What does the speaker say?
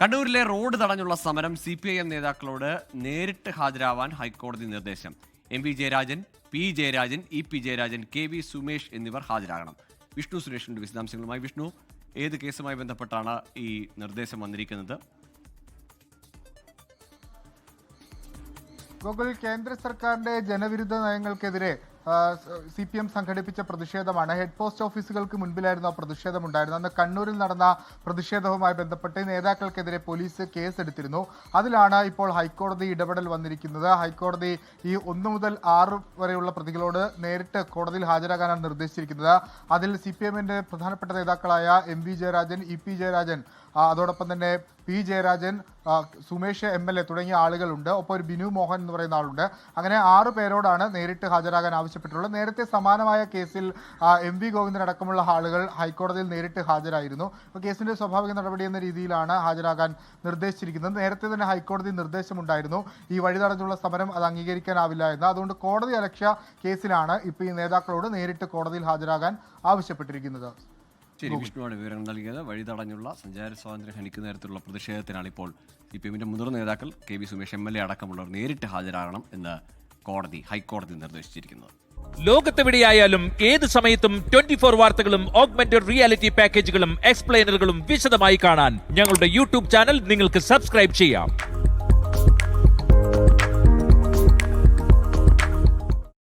കണ്ണൂരിലെ റോഡ് തടഞ്ഞുള്ള സമരം CPIM നേതാക്കളോട് നേരിട്ട് ഹാജരാവാൻ ഹൈക്കോടതി നിർദ്ദേശം. MP Jayarajan, P Jayarajan, EP Jayarajan, KV Sumesh എന്നിവർ ഹാജരാകണം. വിഷ്ണു സുരേഷിന്റെ വിശദാംശങ്ങളുമായി. വിഷ്ണു, ഏത് കേസുമായി ബന്ധപ്പെട്ടാണ് ഈ നിർദ്ദേശം വന്നിരിക്കുന്നത്? ഗോകുൽ, കേന്ദ്ര സർക്കാരിന്റെ ജനവിരുദ്ധ നയങ്ങൾക്കെതിരെ CPM സംഘടിപ്പിച്ച പ്രതിഷേധമാണ്. ഹെഡ് പോസ്റ്റ് ഓഫീസുകൾക്ക് മുൻപിലായിരുന്നു ആ പ്രതിഷേധമുണ്ടായിരുന്നത്. അന്ന് കണ്ണൂരിൽ നടന്ന പ്രതിഷേധവുമായി ബന്ധപ്പെട്ട് നേതാക്കൾക്കെതിരെ പോലീസ് കേസെടുത്തിരുന്നു. അതിലാണ് ഇപ്പോൾ ഹൈക്കോടതി ഇടപെടൽ വന്നിരിക്കുന്നത്. ഹൈക്കോടതി ഈ 1 മുതൽ 6 വരെയുള്ള പ്രതികളോട് നേരിട്ട് കോടതിയിൽ ഹാജരാകാനാണ് നിർദ്ദേശിച്ചിരിക്കുന്നത്. അതിൽ CPMന്റെ പ്രധാനപ്പെട്ട നേതാക്കളായ MP ജയരാജൻ, EP ജയരാജൻ, അതോടൊപ്പം തന്നെ P ജയരാജൻ, സുമേഷ് MLA തുടങ്ങിയ ആളുകളുണ്ട്. ഒപ്പം ഒരു ബിനു മോഹൻ എന്ന് പറയുന്ന ആളുണ്ട്. അങ്ങനെ 6 പേരോടാണ് നേരിട്ട് ഹാജരാകാൻ ആവശ്യപ്പെട്ടുള്ളത്. നേരത്തെ സമാനമായ കേസിൽ MV ഗോവിന്ദൻ അടക്കമുള്ള ആളുകൾ ഹൈക്കോടതിയിൽ നേരിട്ട് ഹാജരായിരുന്നു. കേസിന്റെ സ്വാഭാവിക നടപടി എന്ന രീതിയിലാണ് ഹാജരാകാൻ നിർദ്ദേശിച്ചിരിക്കുന്നത്. നേരത്തെ തന്നെ ഹൈക്കോടതി നിർദ്ദേശമുണ്ടായിരുന്നു ഈ വഴി തടഞ്ഞുള്ള സമരം അത് അംഗീകരിക്കാനാവില്ല എന്ന്. അതുകൊണ്ട് കോടതി അലക്ഷ്യ കേസിലാണ് ഇപ്പോൾ ഈ നേതാക്കളോട് നേരിട്ട് കോടതിയിൽ ഹാജരാകാൻ ആവശ്യപ്പെട്ടിരിക്കുന്നത്. ശരി, വിഷ്ണുവാണ് വിവരങ്ങൾ നൽകിയത്. വഴി തടഞ്ഞുള്ള സഞ്ചാര സ്വാതന്ത്ര്യം ഹനിക്കുന്ന തരത്തിലുള്ള പ്രതിഷേധത്തിനാണ് ഇപ്പോൾ CPMന്റെ മുതിർന്ന നേതാക്കൾ KV സുമേഷ് MLA അടക്കമുള്ളവർ നേരിട്ട് ഹാജരാകണം എന്ന് ഹൈക്കോടതി നിർദ്ദേശിച്ചിരിക്കുന്നത്. ലോകത്തെവിടെയായാലും ഏത് സമയത്തും 24 വാർത്തകളും ഓഗ്മെന്റഡ് റിയാലിറ്റി പാക്കേജുകളും എക്സ്പ്ലെയിനറുകളും വിശദമായി കാണാൻ ഞങ്ങളുടെ YouTube ചാനൽ നിങ്ങൾക്ക് സബ്സ്ക്രൈബ് ചെയ്യാം.